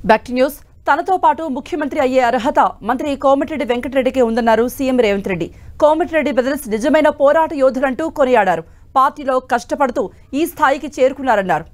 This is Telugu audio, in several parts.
Back to news. తనతో పాటు ముఖ్యమంత్రి అయ్యే అర్హత మంత్రి కోమటిరెడ్డి వెంకటరెడ్డికి ఉందన్నారు సీఎం రేవంత్ రెడ్డి. కోమటిరెడ్డి బ్రదర్స్ నిజమైన పోరాట యోధులంటూ కొనియాడారు. పార్టీలో కష్టపడుతూ ఈ స్థాయికి చేరుకున్నారన్నారు.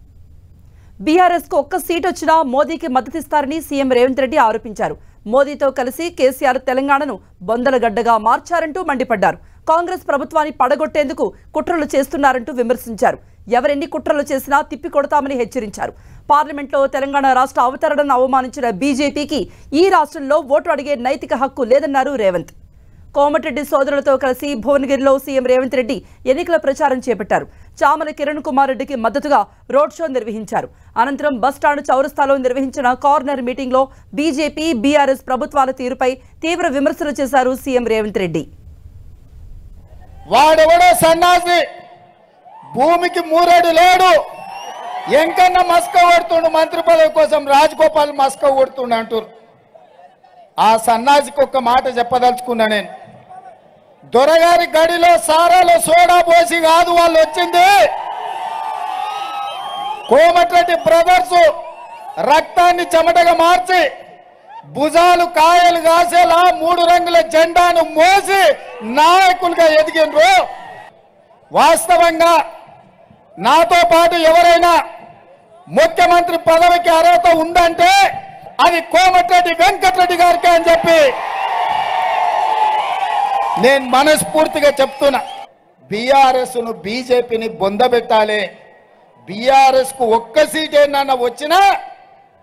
బీఆర్ఎస్ కు ఒక్క సీట్ వచ్చినా మోదీకి మద్దతిస్తారని సీఎం రేవంత్ రెడ్డి ఆరోపించారు. మోదీతో కలిసి కేసీఆర్ తెలంగాణను బొందలగడ్డగా మార్చారంటూ మండిపడ్డారు. కాంగ్రెస్ ప్రభుత్వాన్ని పడగొట్టేందుకు కుట్రలు చేస్తున్నారంటూ విమర్శించారు. ఎవరెన్ని కుట్రలు చేసినా తిప్పికొడతామని హెచ్చరించారు. పార్లమెంట్లో తెలంగాణ రాష్ట్ర అవతరణను అవమానించిన బీజేపీకి ఈ రాష్ట్రంలో ఓటు అడిగే నైతిక హక్కు లేదన్నారు రేవంత్. కోమటిరెడ్డి సోదరులతో కలిసి భువనగిరిలో సీఎం రేవంత్ రెడ్డి ఎన్నికల ప్రచారం చేపట్టారు. చామల కిరణ్ కుమార్ రెడ్డికి మద్దతుగా రోడ్ షో నిర్వహించారు. అనంతరం బస్టాండ్ చౌరస్తాలో నిర్వహించిన కార్నర్ మీటింగ్లో బీజేపీ, బీఆర్ఎస్ ప్రభుత్వాల తీరుపై తీవ్ర విమర్శలు చేశారు సీఎం రేవంత్ రెడ్డి. వాడెవడో సన్నాసి, భూమికి మూరేడు లేడు, ఎంకన్నా మస్క కొడుతుండు, మంత్రి పదవి కోసం రాజగోపాల్ మస్క కొడుతుండు అంటారు. ఆ సన్నాసికి ఒక్క మాట చెప్పదలుచుకున్నా నేను. దొరగారి గడిలో సారాలో సోడా పోసి కాదు వాళ్ళు వచ్చింది. కోమటిరెడ్డి బ్రదర్స్ రక్తాన్ని చెమటగా మార్చి భుజాలు కాయలు కాసేలా 3 రంగుల జెండాను మోసి నాయకులుగా ఎదిగినరు. వాస్తవంగా నాతో పాటు ఎవరైనా ముఖ్యమంత్రి పదవికి అర్హత ఉందంటే అది కోమటిరెడ్డి వెంకటరెడ్డి గారికి అని చెప్పి నేను మనస్ఫూర్తిగా చెప్తున్నా. బీఆర్ఎస్ను బీజేపీని బొందబెట్టాలి. బీఆర్ఎస్ కు ఒక్క సీట్ ఏమన్నా వచ్చినా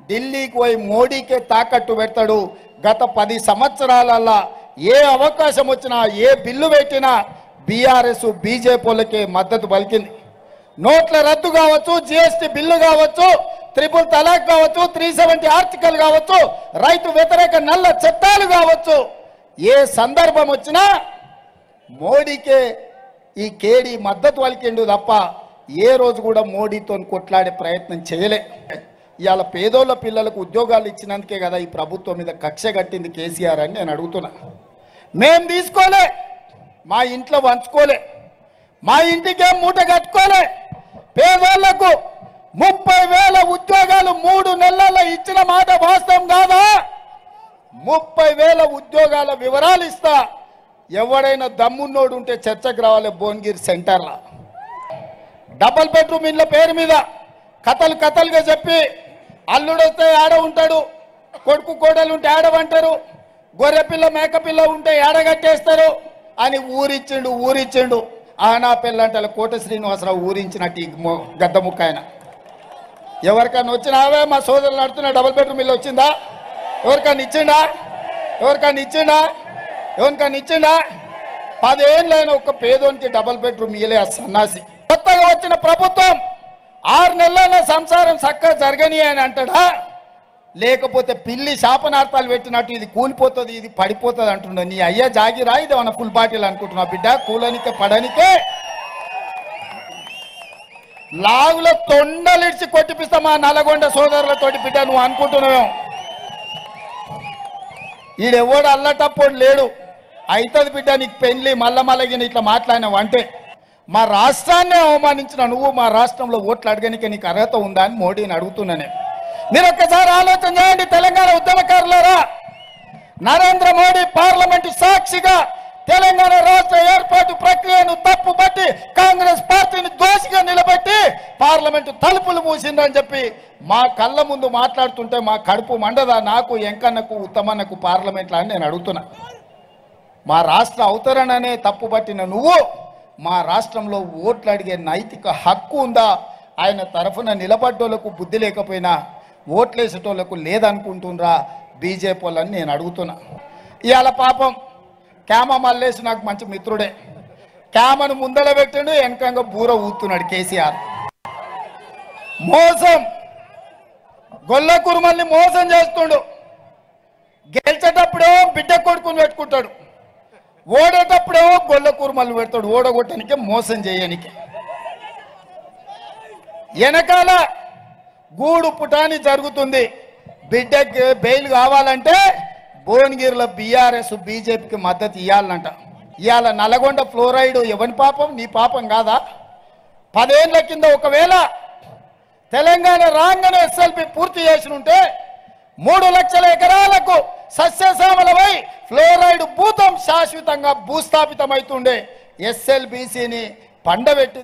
ఢిల్లీకి పోయి మోడీకే తాకట్టు పెడతాడు. గత 10 సంవత్సరాలలో ఏ అవకాశం వచ్చినా, ఏ బిల్లు పెట్టినా బీఆర్ఎస్ బీజేపీలకే మద్దతు పలికింది. నోట్ల రద్దు కావచ్చు, జీఎస్టీ బిల్లు కావచ్చు, 3 తలాక్ కావచ్చు, 370 ఆర్టికల్ కావచ్చు, రైతు వ్యతిరేక నల్ల చట్టాలు కావచ్చు, ఏ సందర్భం వచ్చినా మోడీకే ఈ కేడీ మద్దతు పలికిండు తప్ప ఏ రోజు కూడా మోడీతో కొట్లాడే ప్రయత్నం చేయలే. ఇవాళ పేదోళ్ళ పిల్లలకు ఉద్యోగాలు ఇచ్చినందుకే కదా ఈ ప్రభుత్వం మీద కక్ష కట్టింది కేసీఆర్ అని నేను అడుగుతున్నా. మేం తీసుకోలే, మా ఇంట్లో వంచుకోలే, మా ఇంటికే మూట కట్టుకోలే. పేదోళ్లకు 30,000 ఉద్యోగాలు 3 నెలల్లో ఇచ్చిన మాట వాస్తవం కాదా? 30,000 ఉద్యోగాల వివరాలు ఇస్తా. ఎవడైనా దమ్మున్నోడు ఉంటే చర్చకు రావాలి. భువనగిరి సెంటర్లో డబుల్ బెడ్రూమ్ ఇళ్ళ పేరు మీద కథలుగా చెప్పి అల్లుడొస్తే ఆడ ఉంటాడు, కొడుకు కోడలు ఉంటే ఆడవంటారు, గొర్రెపిల్ల మేకపిల్ల ఉంటే ఆడగట్టేస్తారు అని ఊరిచ్చిండు. ఆనా పిల్లంటే కోట శ్రీనివాసరావు ఊరించినట్టు ఈ గద్ద ముక్క ఆయన. ఎవరికైనా వచ్చినావే మా సోదరులు నడుతున్న డబుల్ బెడ్రూమ్ ఇల్లు వచ్చిందా? ఎవరికైనా ఇచ్చిండా? 10 ఏళ్ళైన ఒక పేదోనికి డబుల్ బెడ్రూమ్ ఇయ్యలే ఆ సన్నాసి. కొత్తగా వచ్చిన ప్రభుత్వం 6 నెలల సంసారం చక్కగా జరగని అని అంటాడా? లేకపోతే పిల్లి శాపనార్థాలు పెట్టినట్టు ఇది కూలిపోతుంది, ఇది పడిపోతుంది అంటున్నా. నీ అయ్యా జాగిరా, ఇది మన ఫుల్ బాటిల్ అనుకుంటున్నా బిడ్డ. కూలనికే పడనికే లాగులో తొండలిడిచి కొట్టిపిస్తా మా నల్లగొండ సోదరులతోటి బిడ్డ నువ్వు అనుకుంటున్నావు. ఈడెవడు అల్లటప్పుడు లేడు. అవుతుంది బిడ్డ నీకు పెళ్లి మల్లమల్లగిన ఇట్లా మాట్లాడినావు అంటే. మా రాష్ట్రాన్ని అవమానించిన నువ్వు మా రాష్ట్రంలో ఓట్లు అడగనికే నీకు అర్హత ఉందా అని మోడీని అడుగుతున్నానే. మీరు ఒక్కసారి ఆలోచన చేయండి తెలంగాణ ఉద్యమకారులారా. నరేంద్ర మోడీ పార్లమెంటు సాక్షిగా తెలంగాణ రాష్ట్ర ఏర్పాటు ప్రక్రియను తప్పుపట్టి కాంగ్రెస్ పార్టీని దోషిగా నిలబెట్టి పార్లమెంటు తలుపులు మూసిందని చెప్పి మా కళ్ళ ముందు మాట్లాడుతుంటే మా కడుపు మండదా? నాకు, ఎంకన్నకు, ఉత్తమన్నకు పార్లమెంట్లో అని నేను అడుగుతున్నా. మా రాష్ట్ర అవతరణనే తప్పుపట్టిన నువ్వు మా రాష్ట్రంలో ఓట్లు అడిగే నైతిక హక్కు ఉందా? ఆయన తరఫున నిలబడ్డోళ్లకు బుద్ధి లేకపోయినా ఓట్లేసేటోళ్లకు లేదనుకుంటుండ్రా బీజేపీ వాళ్ళని నేను అడుగుతున్నా. ఇవాళ పాపం క్యామ మల్లేసి నాకు మంచి మిత్రుడే. క్యామను ముందర పెట్టిండు, వెనకంగా బూర ఊతున్నాడు కేసీఆర్. మోసం, గొల్ల కురుమల్ని మోసం చేస్తుండు. గెలిచేటప్పుడేమో బిడ్డ కొడుకుని పెట్టుకుంటాడు, ఓడేటప్పుడేమో గొల్ల కురుమల్ని పెడతాడు. ఓడగొట్టడానికి, మోసం చేయడానికి. వెనకాల గూడు పుటాని జరుగుతుంది. బిడ్డకి బెయిల్ కావాలంటే భువనగిరిలో బీఆర్ఎస్ బీజేపీకి మద్దతు ఇవ్వాలంట. ఇవాళ నల్గొండ ఫ్లోరైడ్ ఎవరి పాపం? నీ పాపం కాదా? 10 ఏళ్ల కింద ఒకవేళ తెలంగాణ రాగానే ఎస్ఎల్బి పూర్తి చేసి ఉంటే 3 లక్షల ఎకరాలకు సస్యశ్యామలమై ఫ్లోరైడ్ భూతం శాశ్వతంగా భూస్థాపితమవుతుండే ఎస్ఎల్బీసీని పండబెట్టింది.